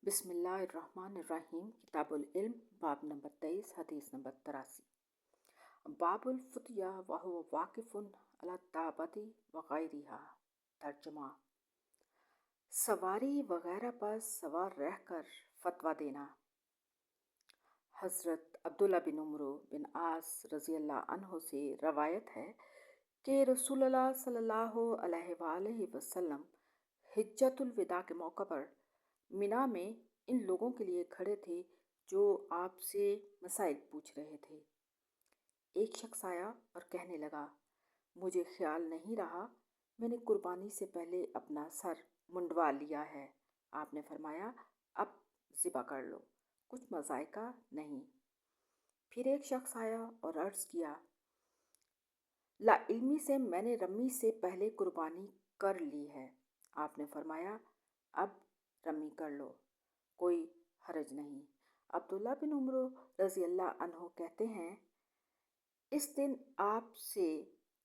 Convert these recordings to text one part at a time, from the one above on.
بسم اللہ الرحمن الرحیم۔ کتاب العلم، باب نمبر 23، حدیث نمبر 83۔ باب الفتیہ وہو واقف علی التعبد وغیرہا۔ ترجمہ: سواری وغیرہ پر سوار رہ کر فتویٰ دینا۔ حضرت عبداللہ بن عمرو بن عاص رضی اللہ عنہ سے روایت ہے کہ رسول اللہ صلی اللہ علیہ وآلہ وسلم حجۃ الوداع کے موقع پر منی میں ان لوگوں کے لیے کھڑے تھے جو آپ سے مسائل پوچھ رہے تھے۔ ایک شخص آیا اور کہنے لگا، مجھے خیال نہیں رہا، میں نے قربانی سے پہلے اپنا سر منڈوا لیا ہے۔ آپ نے فرمایا، اب ذبح کر لو، کچھ مضائقہ نہیں۔ پھر ایک شخص آیا اور عرض کیا، لا علمی سے میں نے رمی سے پہلے قربانی کر لی ہے۔ آپ نے فرمایا، اب رمی کر لو، کوئی حرج نہیں۔ عبداللہ بن عمرو رضی اللہ عنہ کہتے ہیں، اس دن آپ سے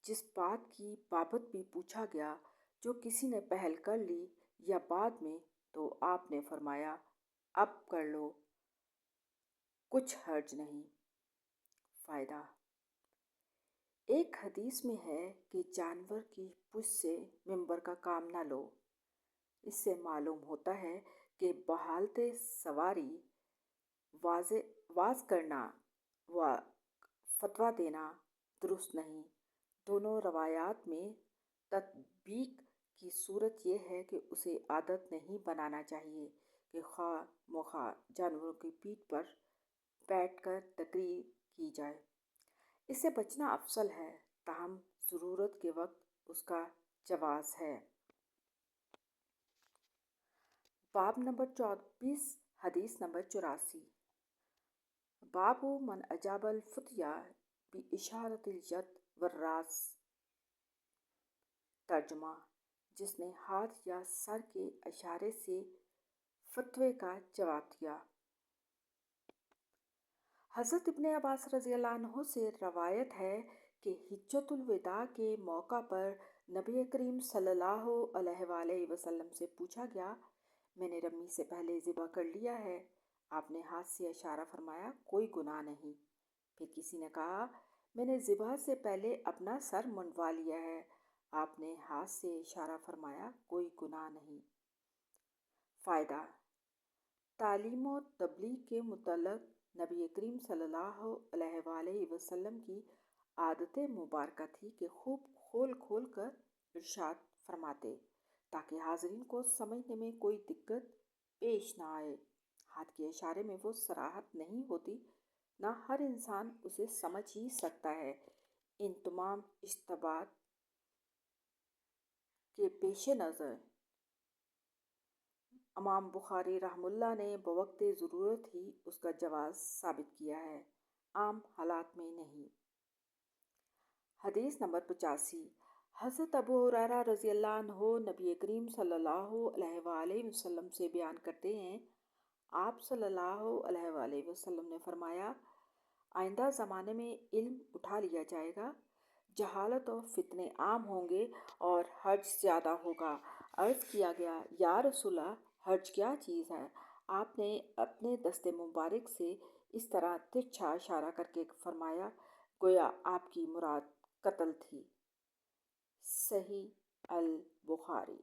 جس بات کی بابت بھی پوچھا گیا جو کسی نے پہل کر لی یا بعد میں، تو آپ نے فرمایا، اب کر لو، کچھ حرج نہیں۔ فائدہ: ایک حدیث میں ہے کہ جانور کی پشت سے ممبر کا کام نہ لو۔ اس سے معلوم ہوتا ہے کہ بحالت سواری واز کرنا و فتویٰ دینا درست نہیں۔ دونوں روایات میں تطبیق کی صورت یہ ہے کہ اسے عادت نہیں بنانا چاہیے کہ خواہ مخواہ جانوروں کی پیٹھ پر بیٹھ کر تقریر کی جائے۔ اس سے بچنا افضل ہے، تاہم ضرورت کے وقت اس کا جواز ہے۔ باب نمبر 24، حدیث نمبر 84۔ باب من اجاب الفتیہ باشارۃ الید والراس۔ ترجمہ: جس نے ہاتھ یا سر کے اشارے سے فتوے کا جواب دیا۔ حضرت ابن عباس رضی اللہ عنہ سے روایت ہے کہ حجۃ الوداع کے موقع پر نبی کریم صلی اللہ علیہ وآلہ وسلم سے پوچھا گیا، میں نے رمی سے پہلے ذبح کر لیا ہے۔ آپ نے ہاتھ سے اشارہ فرمایا، کوئی گناہ نہیں۔ پھر کسی نے کہا، میں نے ذبح سے پہلے اپنا سر منڈوا لیا ہے۔ آپ نے ہاتھ سے اشارہ فرمایا، کوئی گناہ نہیں۔ فائدہ: تعلیم و تبلیغ کے متعلق نبی کریم صلی اللہ علیہ وآلہ وسلم کی عادت مبارکہ تھی کہ خوب کھول کھول کر ارشاد فرماتے تاکہ حاضرین کو سمجھنے میں کوئی دقت پیش نہ آئے۔ ہاتھ کے اشارے میں وہ صراحت نہیں ہوتی، نہ ہر انسان اسے سمجھ ہی سکتا ہے۔ ان تمام اشتباہات کے پیش نظر امام بخاری رحمہ اللہ نے بوقت ضرورت ہی اس کا جواز ثابت کیا ہے، عام حالات میں نہیں۔ حدیث نمبر 85۔ حضرت ابو ہریرہ رضی اللہ عنہ نبی کریم صلی اللہ علیہ وآلہ وسلم سے بیان کرتے ہیں، آپ صلی اللہ علیہ وآلہ وسلم نے فرمایا، آئندہ زمانے میں علم اٹھا لیا جائے گا، جہالت اور فتنے عام ہوں گے اور حرج زیادہ ہوگا۔ عرض کیا گیا، یا رسول اللہ، حرج کیا چیز ہے؟ آپ نے اپنے دست مبارک سے اس طرح ترچھا اشارہ کر کے فرمایا گویا آپ کی مراد قتل تھی۔ صحیح البخاری۔